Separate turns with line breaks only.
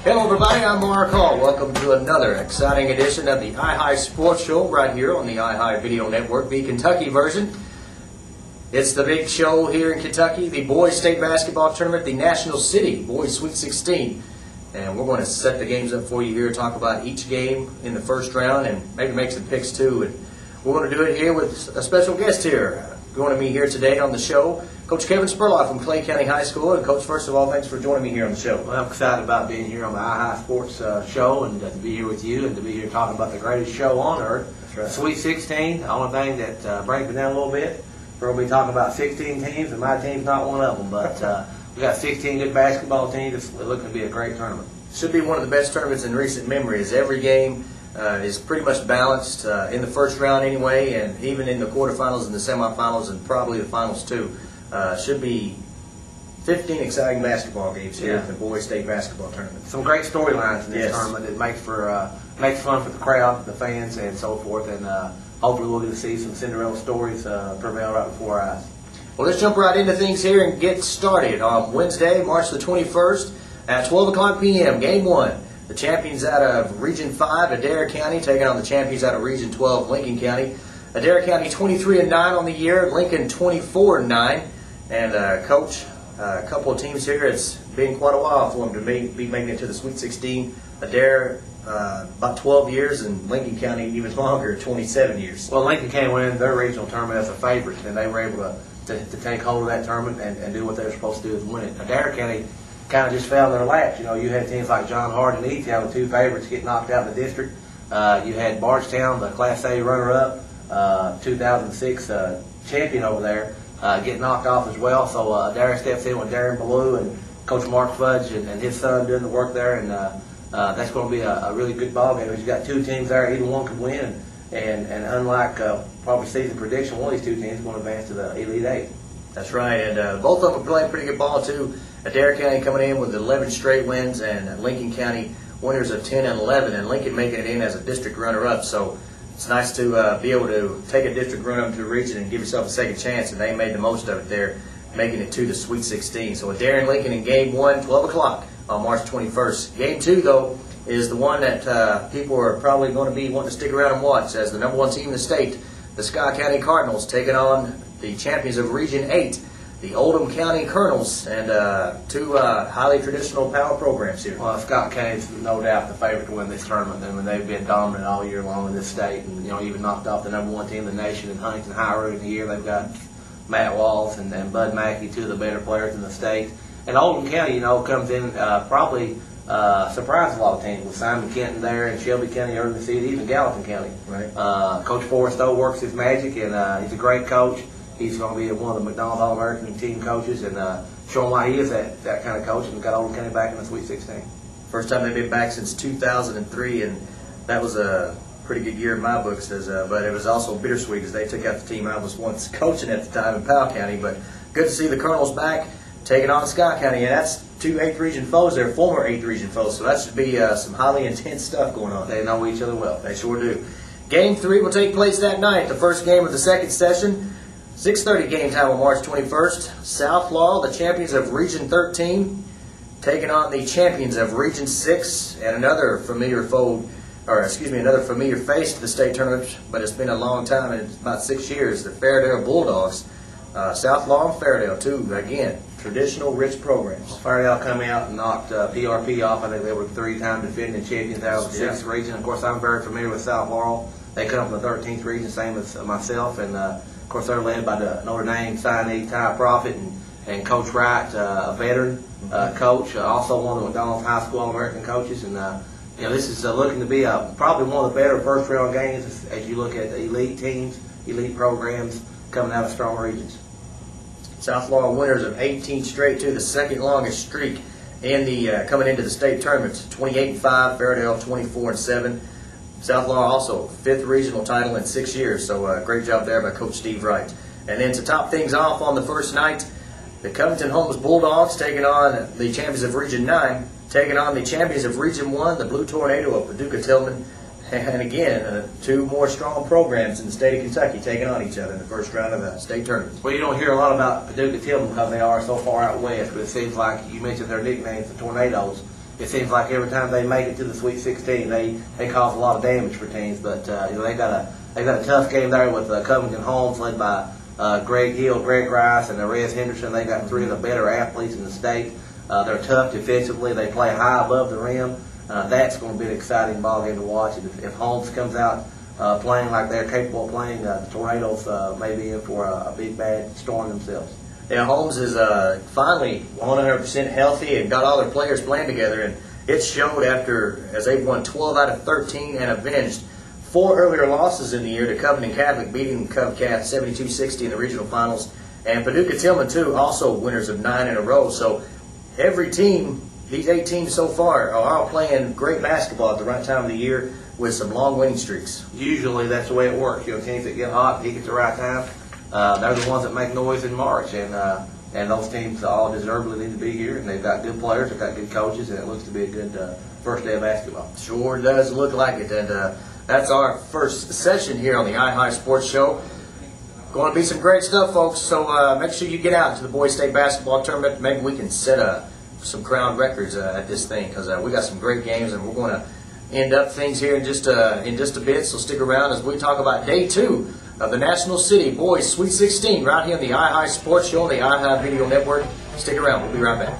Hello everybody, I'm Mark Hall. Welcome to another exciting edition of the iHigh Sports Show right here on the iHigh Video Network, the Kentucky version. It's the big show here in Kentucky, the Boys State Basketball Tournament, the National City Boys Sweet 16. And we're going to set the games up for you here, talk about each game in the first round, and maybe make some picks too. And we're going to do it here with a special guest here. Joining me here today on the show, Coach Kevin Spurlock from Clay County High School. And Coach, first of all, thanks for joining me here on the show.
Well, I'm excited about being here on the iHigh Sports Show and to be here with you and to be here talking about the greatest show on earth.
That's right.
Sweet 16. The only thing that brings me down a little bit, we're going to be talking about 16 teams, and my team's not one of them. But we got 16 good basketball teams. It's looking to be a great tournament.
Should be one of the best tournaments in recent memory, as every game is pretty much balanced in the first round anyway, and even in the quarterfinals and the semifinals and probably the finals too. Should be 15 exciting basketball games here at the Boys State Basketball Tournament.
Some great storylines in this tournament. It makes fun for the crowd, the fans, and so forth. And hopefully we'll get to see some Cinderella stories prevail right before our eyes.
Well, let's jump right into things here and get started. On Wednesday, March the 21st at 12 o'clock p.m., Game 1. The champions out of Region 5, Adair County, taking on the champions out of Region 12, Lincoln County. Adair County 23-9 on the year, Lincoln 24-9. And Coach, a couple of teams here, it's been quite a while for them to be making it to the Sweet 16. Adair about 12 years, and Lincoln County even longer, 27 years.
Well, Lincoln County won their regional tournament as a favorite, and they were able to take hold of that tournament and do what they were supposed to do is win it. Adair County kind of just fell in their laps. You know, you had teams like John Hart and E-Town, the two favorites, get knocked out in the district. You had Bardstown, the Class A runner-up, 2006 champion over there, get knocked off as well. So Adair steps in with Darren Ballou and Coach Mark Fudge and his son doing the work there, and that's going to be a really good ball game. You've got two teams there, either one could win, and unlike probably season prediction, one of these two teams is going to advance to the Elite Eight.
That's right, and both of them are playing pretty good ball too. Adair County coming in with 11 straight wins, and Lincoln County winners of 10 and 11, and Lincoln making it in as a district runner-up. So it's nice to be able to take a district run-up to the region and give yourself a second chance, and they made the most of it there, making it to the Sweet 16. So Adair and Lincoln in Game 1, 12 o'clock on March 21st. Game 2, though, is the one that people are probably going to be wanting to stick around and watch as the #1 team in the state, the Scott County Cardinals, taking on the champions of Region 8, the Oldham County Colonels, and two highly traditional power programs here.
Well, Scott County's no doubt the favorite to win this tournament. I mean, they've been dominant all year long in this state, and even knocked off the #1 team in the nation in Huntington High Road in the year. They've got Matt Walls and Bud Mackey, two of the better players in the state. And Oldham County, comes in probably surprised a lot of teams with Simon Kenton there and Shelby County early in the season, even Gallatin County.
Right.
Coach Forrest O works his magic, and he's a great coach. He's going to be one of the McDonald's All-American team coaches, and showing why he is that kind of coach, and got Oldham County back in the Sweet 16.
First time they've been back since 2003, and that was a pretty good year in my books. But it was also bittersweet as they took out the team I was once coaching at the time in Powell County. But good to see the Colonels back, taking on Scott County, and that's two 8th Region foes. They're former 8th Region foes, so that should be some highly intense stuff going on.
They know each other well.
They sure do. Game 3 will take place that night, the first game of the second session. 6:30 game time on March 21st. South Laurel, the champions of Region 13, taking on the champions of Region 6, and another familiar another familiar face to the state tournament, but it's been a long time, and it's about 6 years, the Fairdale Bulldogs. South Laurel and Fairdale, too, again, traditional rich programs.
Fairdale come out and knocked PRP off. I think they were 3-time defending champions out of the 6th region. Of course, I'm very familiar with South Laurel. They come from the 13th region, same as myself, and of course, they're led by the Notre Dame signee Ty Profit and Coach Wright, a veteran coach, also one of the McDonald's High School All-American coaches. And this is looking to be probably one of the better first-round games as you look at the elite teams, elite programs coming out of strong regions.
South Laurel winners of 18 straight, to the second longest streak in the coming into the state tournaments. 28-5, Fairdale 24-7. South Laurel also 5th regional title in 6 years, so great job there by Coach Steve Wright. And then to top things off on the first night, the Covington Holmes Bulldogs taking on the champions of Region 9, taking on the champions of Region 1, the Blue Tornado of Paducah Tillman. And again, two more strong programs in the state of Kentucky taking on each other in the first round of the state tournament.
Well, you don't hear a lot about Paducah Tillman because they are so far out west, but it seems like you mentioned their nicknames, the Tornadoes. it seems like every time they make it to the Sweet 16, they cause a lot of damage for teams. But they got a tough game there with Covington Holmes, led by Greg Hill, Greg Rice, and Rez Henderson. They got three of the better athletes in the state. They're tough defensively. They play high above the rim. That's going to be an exciting ball game to watch. If Holmes comes out playing like they're capable of playing, the Tornadoes may be in for a big bad storm themselves.
Yeah, Holmes is finally 100% healthy and got all their players playing together, and it showed as they've won 12 out of 13 and avenged 4 earlier losses in the year to Covington Catholic, beating Cov Cats 72-60 in the regional finals, and Paducah Tillman too, also winners of 9 in a row. So every team, these 8 teams so far, are all playing great basketball at the right time of the year with some long winning streaks.
Usually that's the way it works. Teams that get hot, peak at the right time, they're the ones that make noise in March, and those teams all deservedly need to be here, and they've got good players, they've got good coaches, and it looks to be a good first day of basketball.
Sure does look like it, and that's our first session here on the iHigh Sports Show. Going to be some great stuff, folks, so make sure you get out to the Boys State Basketball Tournament. Maybe we can set some crown records at this thing, because we got some great games, and we're going to end up things here in just a bit, so stick around as we talk about day 2 of the National City Boys Sweet 16 right here on the iHigh Sports Show on the iHigh Video Network. Stick around. We'll be right back.